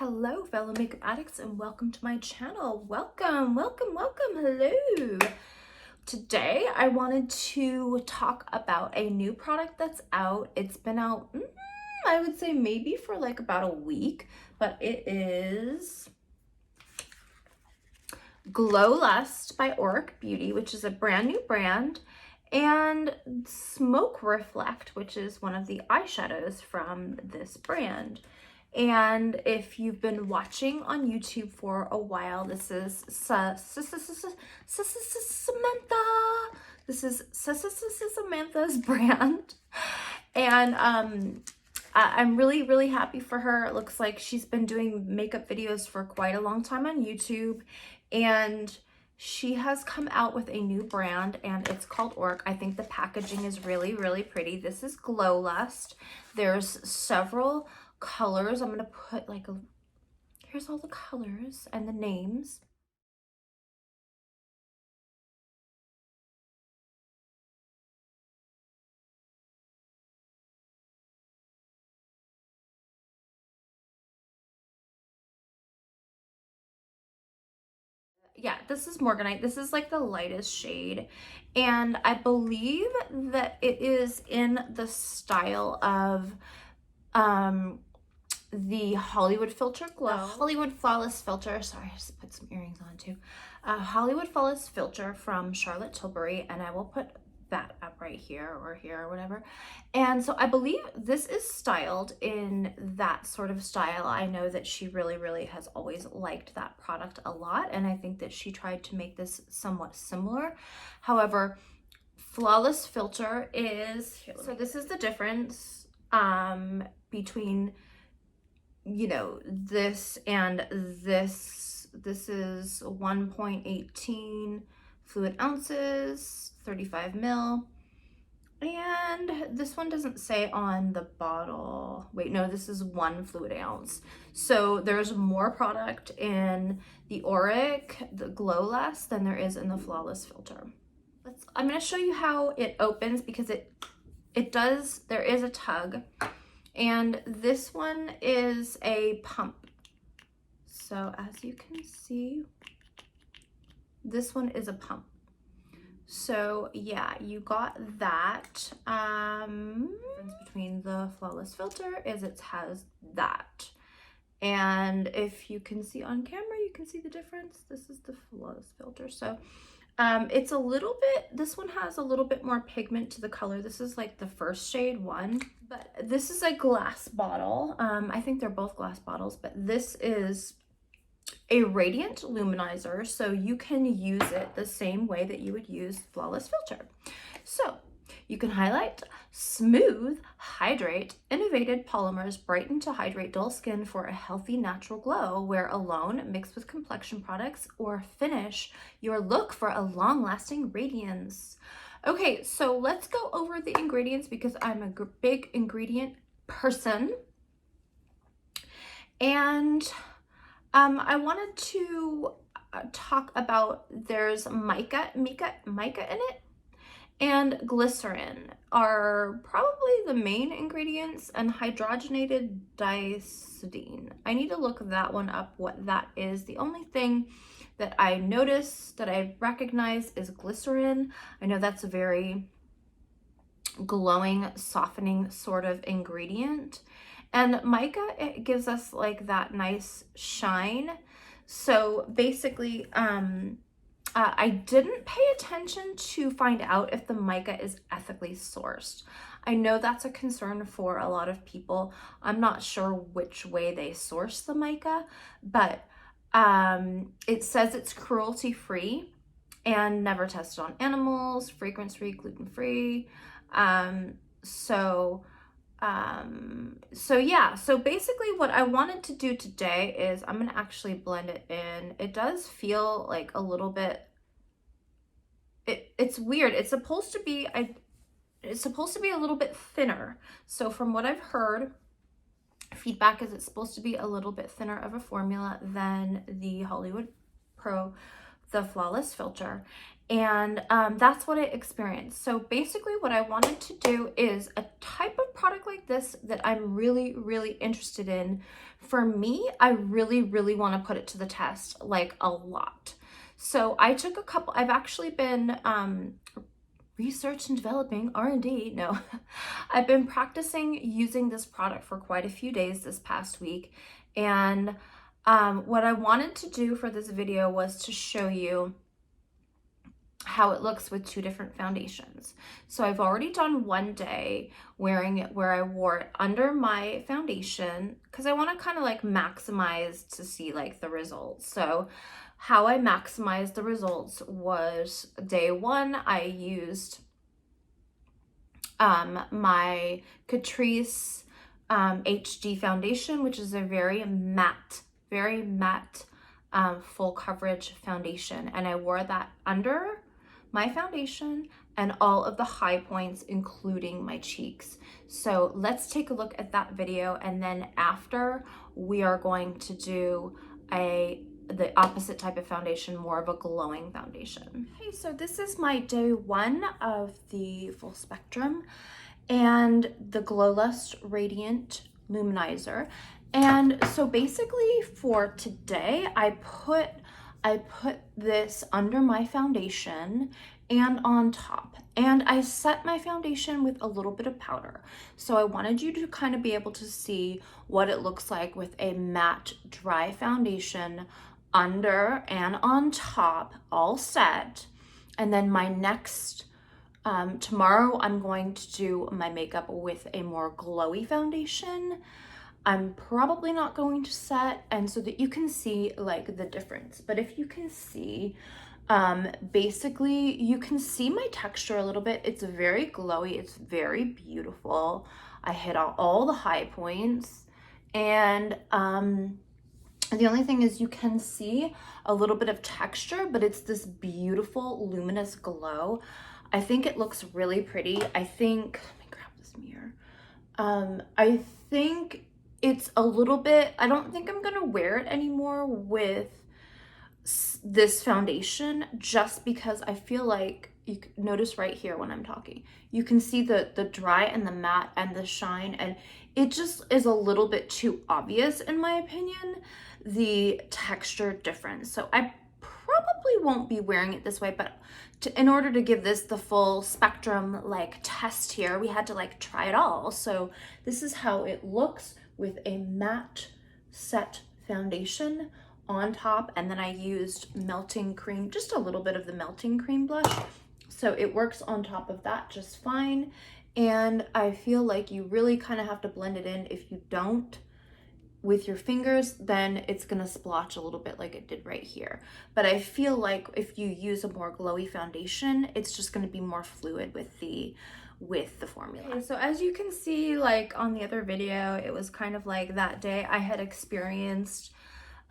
Hello, fellow makeup addicts, and welcome to my channel. Welcome. Hello. Today, I wanted to talk about a new product that's out. It's been out, I would say maybe for like about a week, but it is Glow Lust by Auric Beauty, which is a brand new brand, and Smoke Reflect, which is one of the eyeshadows from this brand. And if you've been watching on YouTube for a while, this is Samantha. This is Samantha's brand. And I'm really happy for her. It looks like she's been doing makeup videos for quite a long time on YouTube. And she has come out with a new brand, and it's called Auric. I think the packaging is really pretty. This is Glow Lust. There's several colors. I'm gonna put like here's all the colors and the names. Yeah, this is Morganite. This is like the lightest shade, and I believe that it is in the style of the Hollywood Filter Glow. Hollywood Flawless Filter. Sorry, I just put some earrings on too. Hollywood Flawless Filter from Charlotte Tilbury, and I will put that up right here or whatever. And so I believe this is styled in that sort of style. I know that she really has always liked that product a lot, and I think that she tried to make this somewhat similar. However, Flawless Filter is, so this is the difference between, you know, this and this. This is 1.18 fluid ounces, 35 ml, and this one doesn't say on the bottle. Wait, no, this is 1 fluid ounce. So there's more product in the Auric, the Glow Lust, than there is in the Flawless Filter. I'm going to show you how it opens, because it does, there is a tug. And this one is a pump. So as you can see, this one is a pump. So yeah, you got that. The difference between the Flawless Filter is it has that. And if you can see on camera, you can see the difference. This is the Flawless Filter. So it's a little bit, this one has a little bit more pigment to the color. This is like the first shade one, but this is a glass bottle. I think they're both glass bottles, but this is a radiant luminizer, so you can use it the same way that you would use Flawless Filter. So you can highlight, smooth, hydrate, innovative polymers brighten to hydrate dull skin for a healthy natural glow. Wear alone, mixed with complexion products, or finish your look for a long-lasting radiance. Okay, so let's go over the ingredients, because I'm a big ingredient person. And I wanted to talk about, there's mica in it, and glycerin are probably the main ingredients, and hydrogenated diazidine. I need to look that one up, what that is. The only thing that I noticed that I recognize is glycerin. I know that's a very glowing, softening sort of ingredient. And mica, it gives us like that nice shine. So basically, I didn't pay attention to find out if the mica is ethically sourced. I know that's a concern for a lot of people. I'm not sure which way they source the mica, but it says it's cruelty-free and never tested on animals, fragrance-free, gluten-free. So yeah, so basically what I wanted to do today is I'm gonna actually blend it in. It does feel like a little bit, it's weird. It's supposed to be a little bit thinner. So from what I've heard, feedback is it's supposed to be a little bit thinner of a formula than the Hollywood Pro the Flawless Filter. And that's what I experienced. So basically what I wanted to do is a type of product like this that I'm really, really interested in. For me, I really, really want to put it to the test, like a lot. So I took a couple, I've actually been research and developing, R&D, no. I've been practicing using this product for quite a few days this past week. And what I wanted to do for this video was to show you how it looks with two different foundations. So I've already done one day wearing it where I wore it under my foundation because I want to kind of like maximize to see like the results. So how I maximized the results was day one, I used my Catrice HD foundation, which is a very matte full coverage foundation. And I wore that under my foundation and all of the high points, including my cheeks. So let's take a look at that video. And then after, we are going to do the opposite type of foundation, more of a glowing foundation. Okay, so this is my day one of the full spectrum and the Glow Lust Radiant Luminizer. And so basically for today, I put this under my foundation and on top, and I set my foundation with a little bit of powder. So I wanted you to kind of be able to see what it looks like with a matte dry foundation under and on top, all set. And then my next tomorrow, I'm going to do my makeup with a more glowy foundation. I'm probably not going to set, and so that you can see like the difference. But if you can see, basically you can see my texture a little bit. It's very glowy, it's very beautiful. I hit all the high points, and the only thing is you can see a little bit of texture, but it's this beautiful luminous glow. I think it looks really pretty. I think, let me grab this mirror. I think it's a little bit, I don't think I'm gonna wear it anymore with this foundation, just because I feel like, you can notice right here when I'm talking, you can see the dry and the matte and the shine, and it just is a little bit too obvious, in my opinion, the texture difference. So I probably won't be wearing it this way, but in order to give this the full spectrum like test here, we had to like try it all. So this is how it looks with a matte set foundation on top, and then I used melting cream, just a little bit of the melting cream blush, so it works on top of that just fine. And I feel like you really kind of have to blend it in. If you don't with your fingers, then it's gonna splotch a little bit like it did right here. But I feel like if you use a more glowy foundation, it's just gonna be more fluid with the formula. Okay, so as you can see, like on the other video, it was kind of like that day I had experienced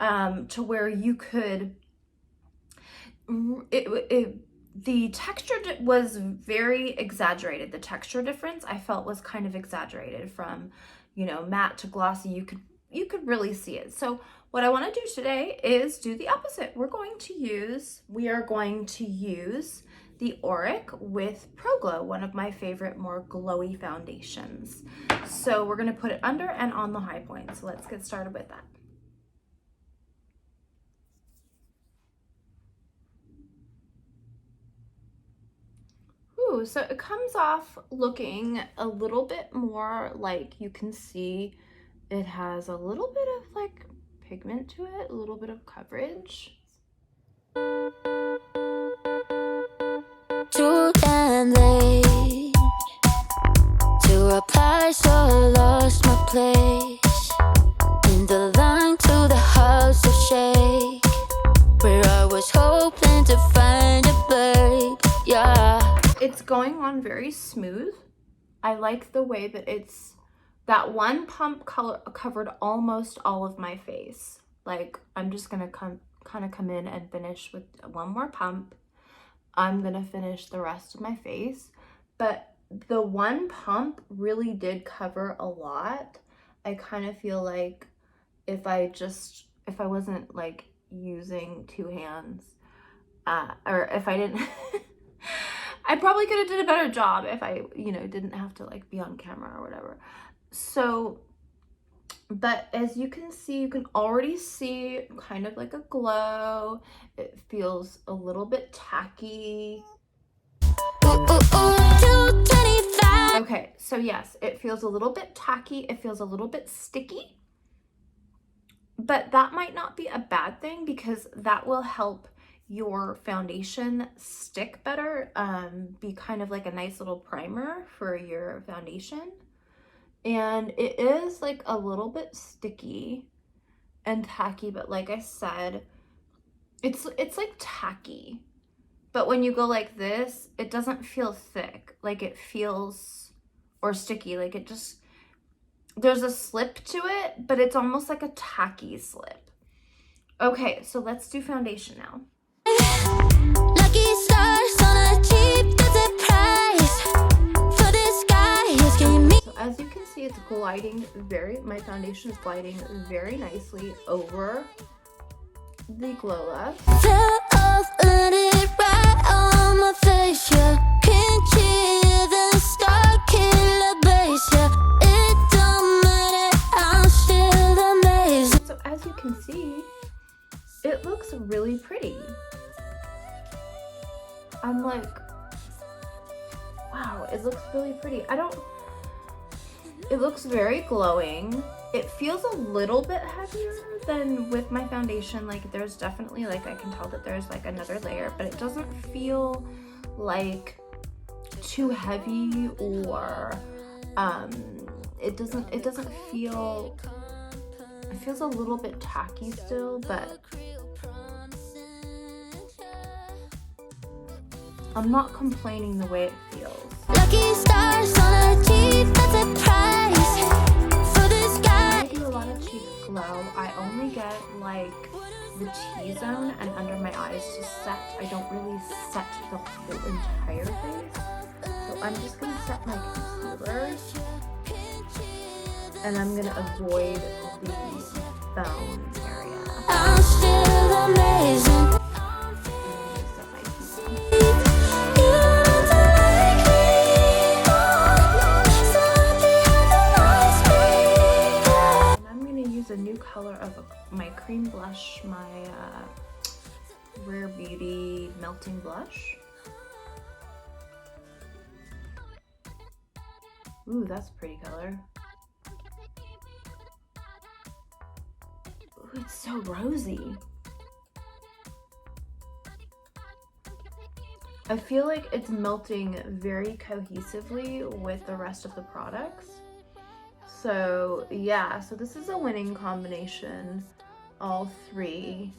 to where you could, the texture was very exaggerated. The texture difference I felt was kind of exaggerated from, you know, matte to glossy. You could really see it. So what I want to do today is do the opposite. We are going to use the Auric with Pro Glow, one of my favorite more glowy foundations. So we're going to put it under and on the high point. So let's get started with that. Ooh, so it comes off looking a little bit more like, you can see it has a little bit of like pigment to it, a little bit of coverage. Too damn late to reply, so I lost my place in the line to the house of shake, where I was hoping to find a babe. Yeah, it's going on very smooth. I like the way that that one pump color covered almost all of my face. Like, I'm just gonna kind of come in and finish with one more pump. I'm gonna finish the rest of my face, but the one pump really did cover a lot. I kind of feel like if I wasn't like using two hands, or if I didn't, I probably could have did a better job if I, you know, didn't have to like be on camera or whatever. So, but as you can see, you can already see kind of like a glow. It feels a little bit tacky. Okay, so yes, it feels a little bit tacky. It feels a little bit sticky. But that might not be a bad thing because that will help your foundation stick better, be kind of like a nice little primer for your foundation. And it is like a little bit sticky and tacky, but like I said, it's like tacky. But when you go like this, it doesn't feel thick, like it feels, or sticky, like it just, there's a slip to it, but it's almost like a tacky slip. Okay, so let's do foundation now. Lucky stars on a cheap price for this guy. So as you can see, it's gliding my foundation is gliding very nicely over the Glow Lush. So as you can see, it looks really pretty. I'm like, wow, it looks really pretty. It looks very glowing. It feels a little bit heavier than with my foundation. Like there's definitely, like I can tell that there's like another layer, but it doesn't feel like too heavy, or it doesn't feel, it feels a little bit tacky still, but I'm not complaining the way it feels. Lucky stars on a cheap, that's a price for this guy. I do a lot of cheek glow. I only get like the T-zone and under my eyes to set. I don't really set the whole entire face. So I'm just gonna set my concealer, and I'm gonna avoid the bone area. I'm still amazing. A new color of my cream blush, my Rare Beauty Melting Blush. Ooh, that's a pretty color. Ooh, it's so rosy. I feel like it's melting very cohesively with the rest of the products. So yeah, so this is a winning combination, all three.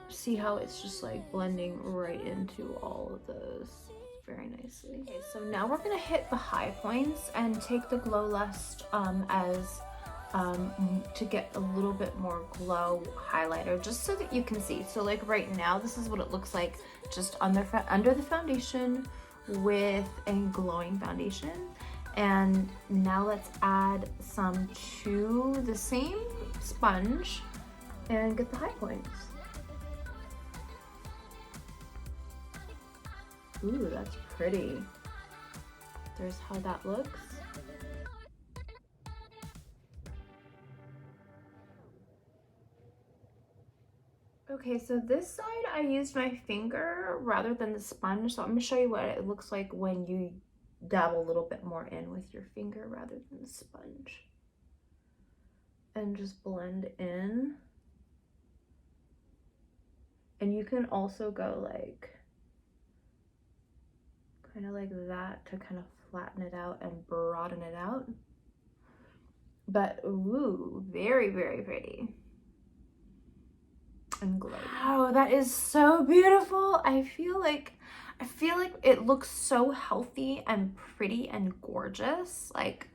See how it's just like blending right into all of those very nicely. Okay, so now we're gonna hit the high points and take the Glow Lust to get a little bit more glow highlighter, just so that you can see. So like right now, this is what it looks like just under the foundation with a glowing foundation. And now let's add some to the same sponge and get the high points. Ooh, that's pretty. There's how that looks. Okay, so this side I used my finger rather than the sponge, so I'm gonna show you what it looks like when you dab a little bit more in with your finger rather than the sponge, and just blend in. And you can also go like kind of like that to kind of flatten it out and broaden it out. But ooh, very, very pretty and glowing. Wow, that is so beautiful. I feel like it looks so healthy and pretty and gorgeous, like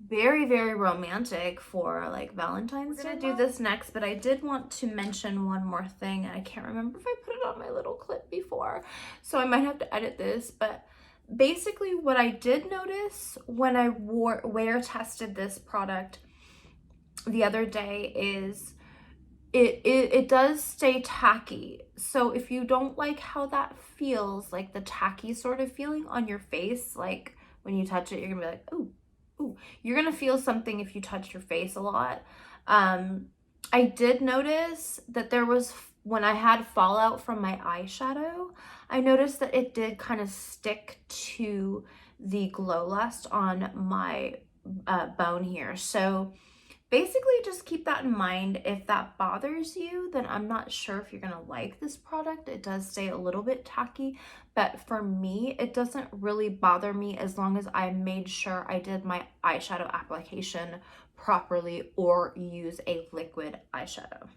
very, very romantic for like Valentine's Day. I'm gonna do this next, but I did want to mention one more thing, and I can't remember if I put it on my little clip before, so I might have to edit this. But basically what I did notice when I wear tested this product the other day is it does stay tacky. So if you don't like how that feels, like the tacky sort of feeling on your face, like when you touch it, you're gonna be like, ooh, ooh. You're gonna feel something if you touch your face a lot. I did notice that there was, when I had fallout from my eyeshadow, I noticed that it did kind of stick to the Glow Lust on my bone here. So basically just keep that in mind. If that bothers you, then I'm not sure if you're gonna like this product. It does stay a little bit tacky, but for me, it doesn't really bother me as long as I made sure I did my eyeshadow application properly or use a liquid eyeshadow.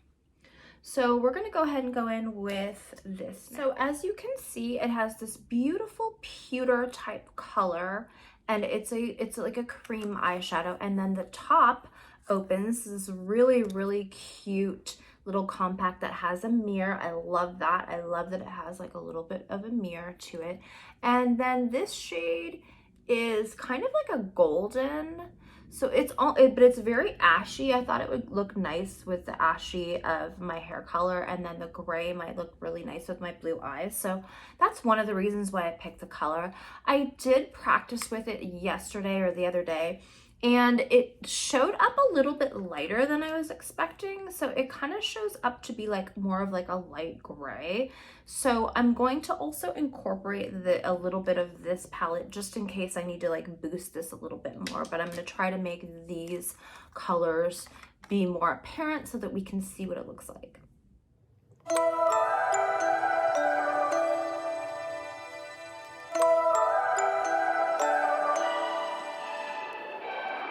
So we're gonna go ahead and go in with this now. So as you can see, it has this beautiful pewter type color, and it's like a cream eyeshadow, and then the top opens this really cute little compact that has a mirror. I love that. I love that it has like a little bit of a mirror to it. And then this shade is kind of like a golden, so it's all, but it's very ashy. I thought it would look nice with the ashy of my hair color, and then the gray might look really nice with my blue eyes. So that's one of the reasons why I picked the color. I did practice with it yesterday or the other day, and it showed up a little bit lighter than I was expecting. So it kind of shows up to be like more of like a light gray. So I'm going to also incorporate a little bit of this palette just in case I need to like boost this a little bit more. But I'm going to try to make these colors be more apparent so that we can see what it looks like.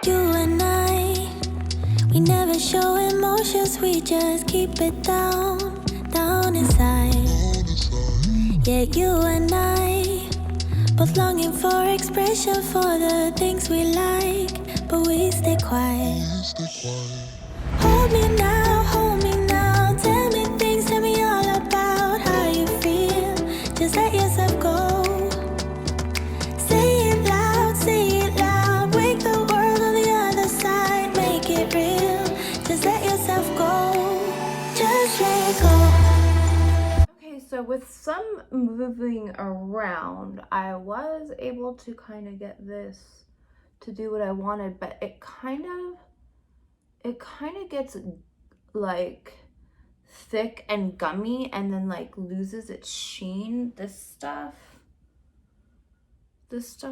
You and I, we never show emotions, we just keep it down inside. Yeah, you and I, both longing for expression for the things we like, but we stay quiet. Hold me now, tell me things, tell me all about how you feel. Just let yourself go. Say it loud, wake the world on the other side, make it real. Just let yourself go, just let go. Okay, so with some moving around, I was able to kind of get this to do what I wanted, but it kind of gets like thick and gummy and then like loses its sheen. This stuff,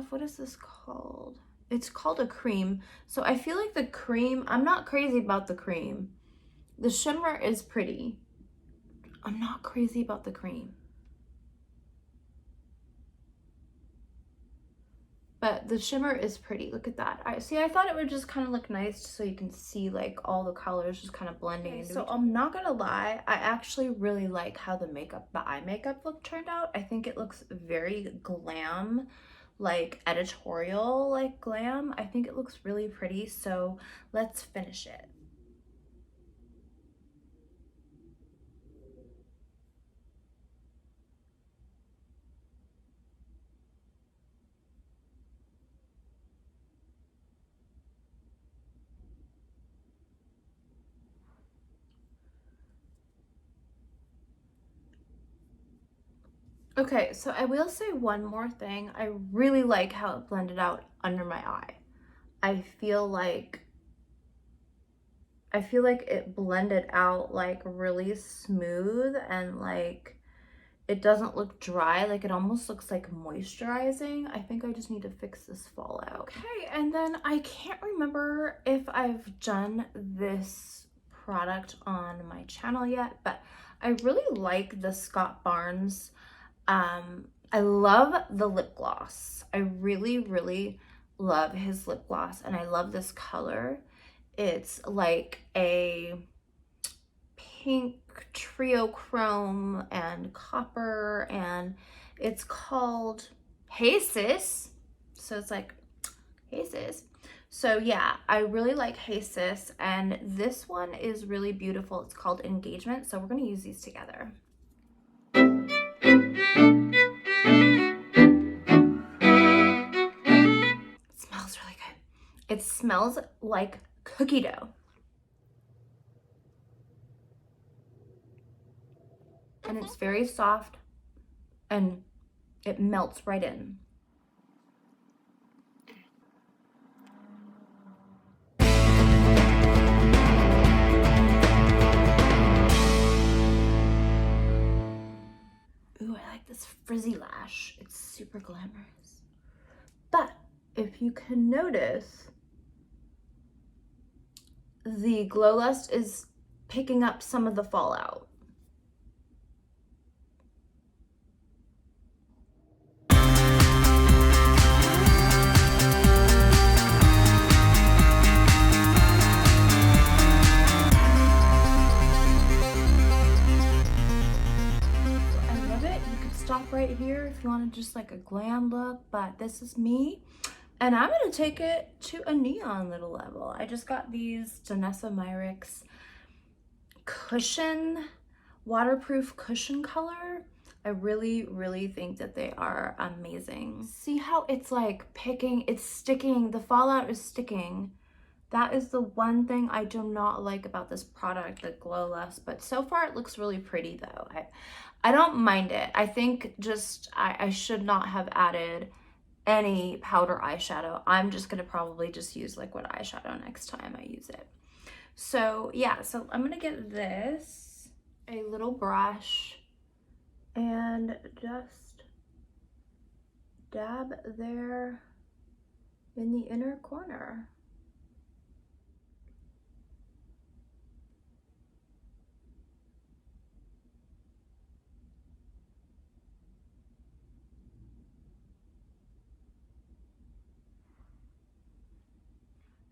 what is this called? It's called a cream. So I feel like the cream, I'm not crazy about the cream. The shimmer is pretty. I'm not crazy about the cream. But the shimmer is pretty. Look at that. I thought it would just kind of look nice so you can see like all the colors just kind of blending into each other. So I'm not gonna lie, I actually really like how the eye makeup look turned out. I think it looks very glam, like editorial, like glam. I think it looks really pretty. So let's finish it. Okay, so I will say one more thing. I really like how it blended out under my eye. I feel like it blended out like really smooth, and like it doesn't look dry. Like it almost looks like moisturizing. I think I just need to fix this fallout. Okay, and then I can't remember if I've done this product on my channel yet, but I really like the Scott Barnes. I love the lip gloss. I really love his lip gloss, and I love this color. It's like a pink trio chrome and copper, and it's called Hey Sis. So it's like, hey sis. So yeah, I really like Hey Sis, and this one is really beautiful. It's called Engagement. So we're gonna use these together. It smells like cookie dough. and it's very soft and it melts right in. Ooh, I like this frizzy lash. It's super glamorous. But if you can notice, the Glow Lust is picking up some of the fallout. Stop right here if you want to just like a glam look, but this is me and I'm gonna take it to a neon little level. I just got these D.M.CUSHION cushion, waterproof cushion color. I really think that they are amazing. See how it's like picking, it's sticking, the fallout is sticking. That is the one thing I do not like about this product, the Glow Lust, but so far it looks really pretty though. I don't mind it. I think just I should not have added any powder eyeshadow. I'm just gonna probably just use liquid eyeshadow next time I use it. So yeah, so I'm gonna get this, a little brush, and just dab there in the inner corner.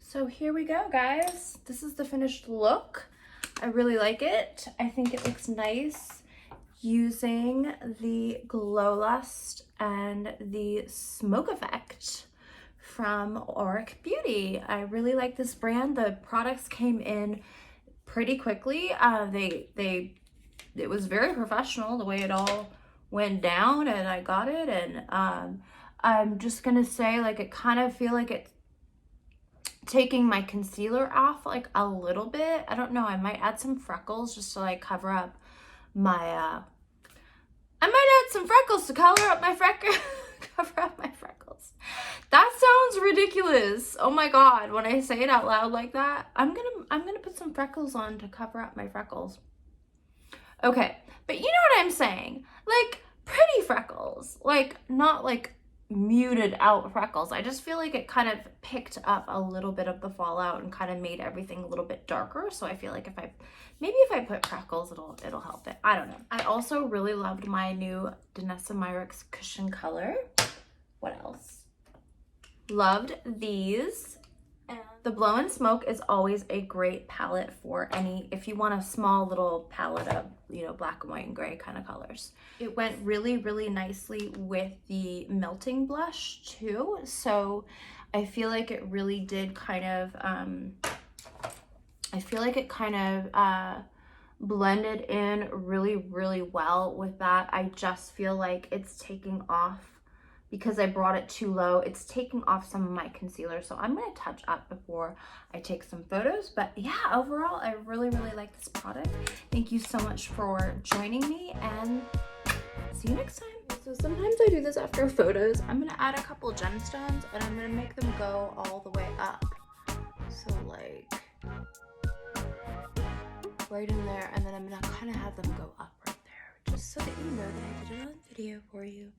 So here we go, guys. This is the finished look. I really like it. I think it looks nice using the Glow Lust and the Smoke Effect from Auric Beauty. I really like this brand. The products came in pretty quickly. It was very professional the way it all went down, and I got it. And I'm just gonna say, like, it kind of feel like it's taking my concealer off like a little bit. I don't know, I might add some freckles just to like cover up my I might add some freckles to color up my cover up my freckles. That sounds ridiculous. Oh my god, when I say it out loud like that, I'm gonna put some freckles on to cover up my freckles. Okay, but you know what I'm saying, like pretty freckles, like not like muted out freckles. I just feel like it kind of picked up a little bit of the fallout and kind of made everything a little bit darker. So I feel like if I put freckles, it'll help it. I don't know. I also really loved my new D.M.CUSHION cushion color. What else? Loved these. And the Blow Smoke is always a great palette for if you want a small little palette of, you know, black and white and gray kind of colors. It went really nicely with the melting blush too. So I feel like it really did kind of, blended in really well with that. I just feel like it's taking off, because I brought it too low, it's taking off some of my concealer. So I'm going to touch up before I take some photos. But yeah, overall, I really like this product. Thank you so much for joining me, and see you next time. So sometimes I do this after photos. I'm going to add a couple gemstones, and I'm going to make them go all the way up. So like right in there, and then I'm going to kind of have them go up right there, just so that you know that I did it on video for you.